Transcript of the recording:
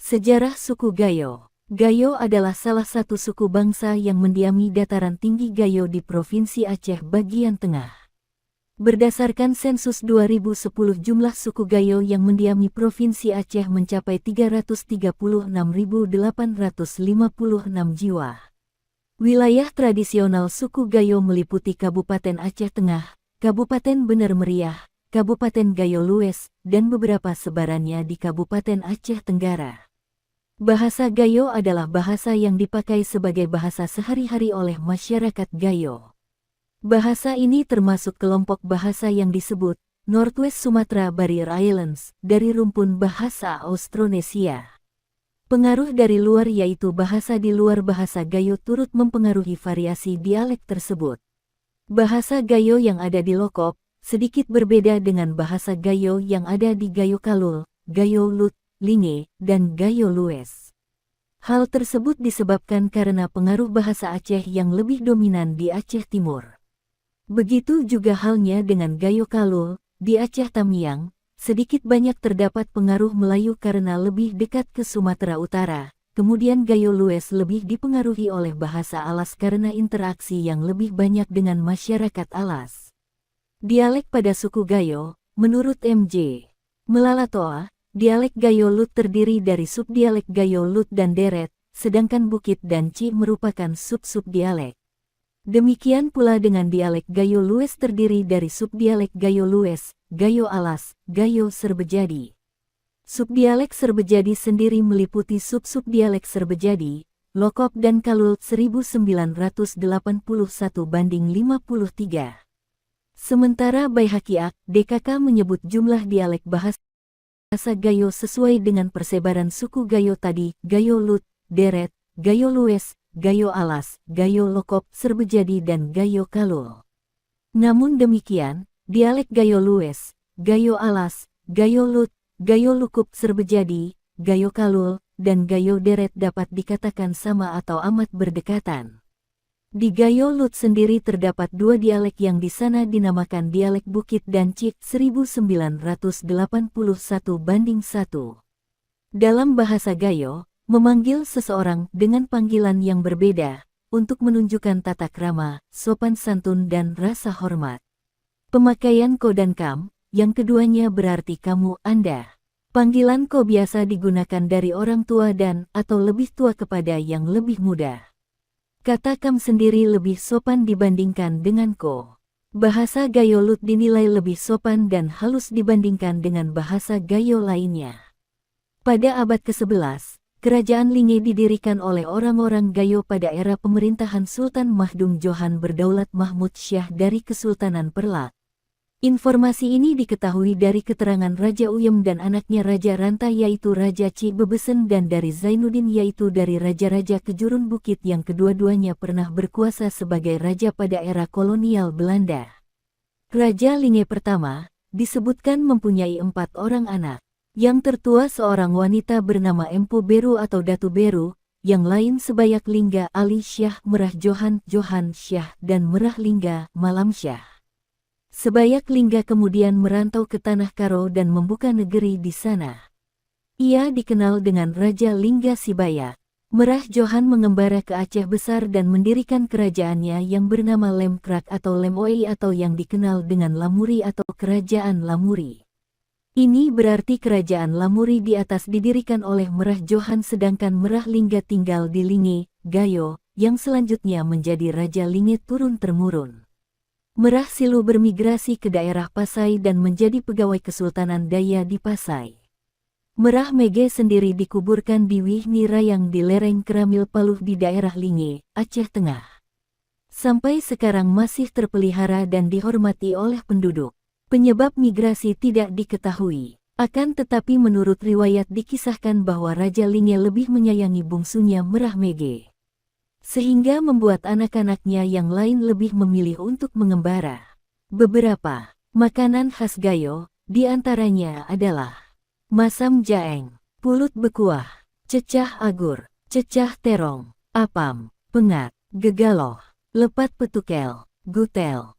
Sejarah suku Gayo. Gayo adalah salah satu suku bangsa yang mendiami dataran tinggi Gayo di Provinsi Aceh bagian tengah. Berdasarkan sensus 2010 jumlah suku Gayo yang mendiami Provinsi Aceh mencapai 336.856 jiwa. Wilayah tradisional suku Gayo meliputi Kabupaten Aceh Tengah, Kabupaten Bener Meriah, Kabupaten Gayo Lues, dan beberapa sebarannya di Kabupaten Aceh Tenggara. Bahasa Gayo adalah bahasa yang dipakai sebagai bahasa sehari-hari oleh masyarakat Gayo. Bahasa ini termasuk kelompok bahasa yang disebut Northwest Sumatra Barrier Islands dari rumpun bahasa Austronesia. Pengaruh dari luar yaitu bahasa di luar bahasa Gayo turut mempengaruhi variasi dialek tersebut. Bahasa Gayo yang ada di Lokop sedikit berbeda dengan bahasa Gayo yang ada di Gayo Kalul, Gayo Lut, Linge, dan Gayo Lues. Hal tersebut disebabkan karena pengaruh bahasa Aceh yang lebih dominan di Aceh Timur. Begitu juga halnya dengan Gayo Kalul, di Aceh Tamiang, sedikit banyak terdapat pengaruh Melayu karena lebih dekat ke Sumatera Utara, kemudian Gayo Lues lebih dipengaruhi oleh bahasa Alas karena interaksi yang lebih banyak dengan masyarakat Alas. Dialek pada suku Gayo, menurut M.J. Melalatoa, dialek Gayo Lut terdiri dari subdialek Gayo Lut dan Deret, sedangkan Bukit dan Ci merupakan sub-subdialek. Demikian pula dengan dialek Gayo Lues terdiri dari subdialek Gayo Lues, Gayo Alas, Gayo Serbejadi. Subdialek Serbejadi sendiri meliputi sub-subdialek Serbejadi, Lokop dan Kalul 1981:53. Sementara Bayhaqiaq, DKK menyebut jumlah dialek bahasa Gayo sesuai dengan persebaran suku Gayo tadi, Gayo Lut, Deret, Gayo Lues, Gayo Alas, Gayo Lokop, Serbejadi dan Gayo Kalul. Namun demikian, dialek Gayo Lues, Gayo Alas, Gayo Lut, Gayo Lukup Serbejadi, Gayo Kalul, dan Gayo Deret dapat dikatakan sama atau amat berdekatan. Di Gayo Lut sendiri terdapat dua dialek yang di sana dinamakan dialek Bukit dan Cik 1981:1. Dalam bahasa Gayo, memanggil seseorang dengan panggilan yang berbeda, untuk menunjukkan tata krama, sopan santun dan rasa hormat. Pemakaian ko dan kam, yang keduanya berarti kamu, Anda. Panggilan ko biasa digunakan dari orang tua dan atau lebih tua kepada yang lebih muda. Kata kam sendiri lebih sopan dibandingkan dengan ko. Bahasa Gayo Lut dinilai lebih sopan dan halus dibandingkan dengan bahasa Gayo lainnya. Pada abad ke-11, Kerajaan Linge didirikan oleh orang-orang Gayo pada era pemerintahan Sultan Mahdum Johan Berdaulat Mahmud Syah dari Kesultanan Perlak. Informasi ini diketahui dari keterangan Raja Uyem dan anaknya Raja Ranta yaitu Raja Ci Bebesen dan dari Zainuddin yaitu dari Raja-Raja Kejurun Bukit yang kedua-duanya pernah berkuasa sebagai raja pada era kolonial Belanda. Raja Linge pertama, disebutkan mempunyai 4 orang anak. Yang tertua seorang wanita bernama Empu Beru atau Datu Beru, yang lain Sebayak Lingga Ali Syah Merah Johan Syah dan Merah Lingga Malam Syah. Sebayak Lingga kemudian merantau ke Tanah Karo dan membuka negeri di sana. Ia dikenal dengan Raja Lingga Sibayak. Merah Johan mengembara ke Aceh Besar dan mendirikan kerajaannya yang bernama Lem Krak atau Lem Oi atau yang dikenal dengan Lamuri atau Kerajaan Lamuri. Ini berarti Kerajaan Lamuri di atas didirikan oleh Merah Johan sedangkan Merah Lingga tinggal di Linge, Gayo, yang selanjutnya menjadi Raja Linge turun-temurun. Merah Silu bermigrasi ke daerah Pasai dan menjadi pegawai Kesultanan Daya di Pasai. Merah Mege sendiri dikuburkan di Wihni Rayang di lereng Keramil Paluh di daerah Linge, Aceh Tengah. Sampai sekarang masih terpelihara dan dihormati oleh penduduk. Penyebab migrasi tidak diketahui. Akan tetapi menurut riwayat dikisahkan bahwa Raja Linge lebih menyayangi bungsunya Merah Mege. Sehingga membuat anak-anaknya yang lain lebih memilih untuk mengembara. Beberapa makanan khas Gayo, di antaranya adalah masam jaeng, pulut bekuah, cecah agur, cecah terong, apam, pengat, gegaloh, lepat petukel, gutel.